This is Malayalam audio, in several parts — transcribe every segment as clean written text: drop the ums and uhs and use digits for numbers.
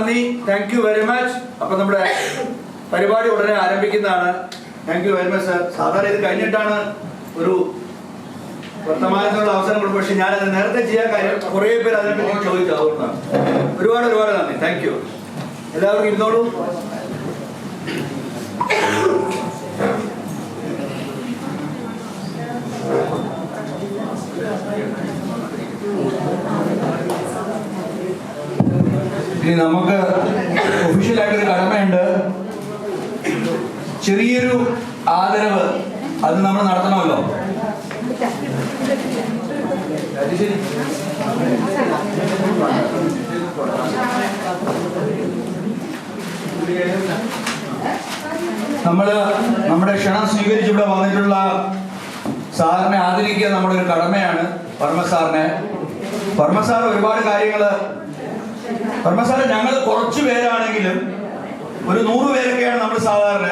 നന്ദി. Thank you very much. അപ്പൊ നമ്മുടെ പരിപാടി ഉടനെ ആരംഭിക്കുന്നതാണ്. Thank you very much sir. സാധാരണ ഇത് കഴിഞ്ഞിട്ടാണ് ഒരു വർത്തമാനത്തിനുള്ള അവസരം കൊടുക്കും. പക്ഷെ ഞാനത് നേരത്തെ ചെയ്യാൻ കാര്യം കുറേ പേര് അതിനെപ്പറ്റി ചോദിച്ചു. അതുകൊണ്ടാണ്. ഒരുപാട് നന്ദി. Thank U. എല്ലാവർക്കും ഇരുന്നോളൂ. ഇനി നമുക്ക് ഒഫീഷ്യലായിട്ടൊരു കടമയുണ്ട്. ചെറിയൊരു ആദരവ് അത് നമ്മൾ നടത്തണമല്ലോ. നമ്മുടെ ക്ഷണം സ്വീകരിച്ച് ഇവിടെ വന്നിട്ടുള്ള സാറിനെ ആദരിക്കുക നമ്മുടെ ഒരു കടമയാണ്. വർമ്മ സാർ ഒരുപാട് കാര്യങ്ങള് സാറ് ഞങ്ങൾ കുറച്ചു പേരാണെങ്കിലും ഒരു 100 പേരൊക്കെയാണ് നമ്മൾ സാധാരണ.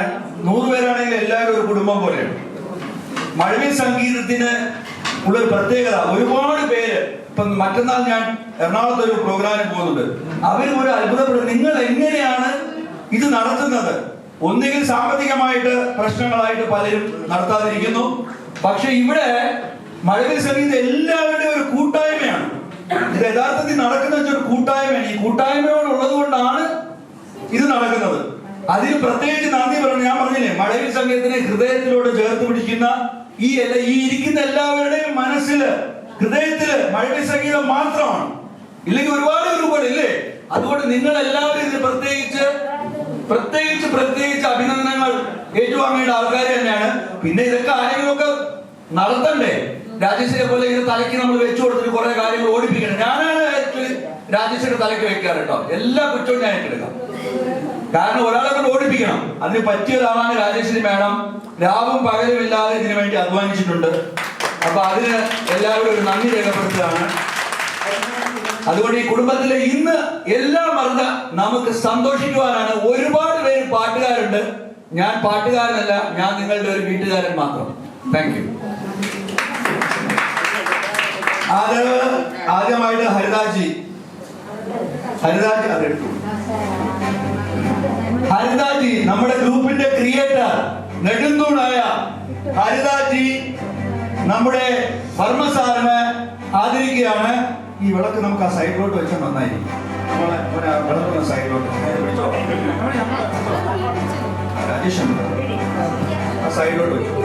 100 പേരാണെങ്കിലും എല്ലാവരും ഒരു കുടുംബം പോലെയാണ്. മഴവിൽ സംഗീതത്തിന് ഉള്ളൊരു പ്രത്യേകത, ഒരുപാട് പേര് ഇപ്പം മറ്റന്നാൾ ഞാൻ എറണാകുളത്ത് ഒരു പ്രോഗ്രാമിന് പോകുന്നുണ്ട്. അവർ ഒരു അത്ഭുതപ്പെടും. നിങ്ങൾ എങ്ങനെയാണ് ഇത് നടത്തുന്നത്? ഒന്നുകിൽ സാമ്പത്തികമായിട്ട് പ്രശ്നങ്ങളായിട്ട് പലരും നടത്താതിരിക്കുന്നു. പക്ഷെ ഇവിടെ മഴവിൽ സംഗീതം എല്ലാവരുടെയും ഒരു കൂട്ടായ്മയാണ്. ഇത് യഥാർത്ഥത്തിൽ നടക്കുന്ന ഒരു കൂട്ടായ്മയാണ്. ഈ കൂട്ടായ്മയോടുള്ളത് കൊണ്ടാണ് ഇത് നടക്കുന്നത്. അതിന് പ്രത്യേകിച്ച് നന്ദി പറഞ്ഞു. ഞാൻ പറഞ്ഞില്ലേ, മഴവിൽ സംഗീതത്തിനെ ഹൃദയത്തിലോട് ചേർത്ത് പിടിക്കുന്ന ഈ ഇരിക്കുന്ന എല്ലാവരുടെയും മനസ്സില്, ഹൃദയത്തില് മഴവിൽ സംഗീതം മാത്രമാണ്. ഇല്ലെങ്കിൽ ഒരുപാട് ഗ്രൂപ്പുകളില്ലേ. അതുകൊണ്ട് നിങ്ങൾ എല്ലാവരും ഇതിന് പ്രത്യേകിച്ച് അഭിനന്ദനങ്ങൾ ഏറ്റുവാങ്ങേണ്ട ആൾക്കാർ തന്നെയാണ്. പിന്നെ ഇതൊക്കെ ആരെങ്കിലുമൊക്കെ നടത്തണ്ടേ? രാജേഷിനെ പോലെ ഇത് തലയ്ക്ക് നമ്മൾ വെച്ചു കൊടുത്തിട്ട് കുറെ കാര്യങ്ങൾ ഓടിപ്പിക്കണം. ഞാനാണ് ആക്ച്വലി രാജേഷിന്റെ തലയ്ക്ക് വെക്കാറ് കേട്ടോ. എല്ലാ കുറ്റവും ഞാൻ ഏറ്റെടുക്കാം. കാരണം ഒരാളെ കൊണ്ട് ഓടിപ്പിക്കണം. അതിന് പറ്റിയ ഒരാളാണ് രാജേഷിന്. മേഡം രാവും പകലും ഇല്ലാതെ ഇതിനു വേണ്ടി അധ്വാനിച്ചിട്ടുണ്ട്. അപ്പൊ അതിന് എല്ലാവരും ഒരു നന്ദി രേഖപ്പെടുത്തുകയാണ്. അതുകൊണ്ട് ഈ കുടുംബത്തിലെ ഇന്ന് എല്ലാം മറന്ന് നമുക്ക് സന്തോഷിക്കുവാനാണ്. ഒരുപാട് പേര് പാട്ടുകാരുണ്ട്. ഞാൻ പാട്ടുകാരനല്ല, ഞാൻ നിങ്ങളുടെ ഒരു വീട്ടുകാരൻ മാത്രം. Thank you. ആദ്യമായിട്ട് ഹരിദാസ്ജി നമ്മുടെ ഗ്രൂപ്പിന്റെ ക്രിയേറ്റർ, നെടുന്തൂണായ ഹരിദാസ്ജി നമ്മുടെ വർമ്മ സാറിനെ ആദരിക്കുകയാണ്. ഈ വിളക്ക് നമുക്ക് ആ സൈഡിലോട്ട് വെച്ചാൽ നന്നായിരിക്കും. വിളക്കുന്ന സൈഡിലോട്ട് രാജേഷ് ആ സൈഡിലോട്ട് വെച്ചു.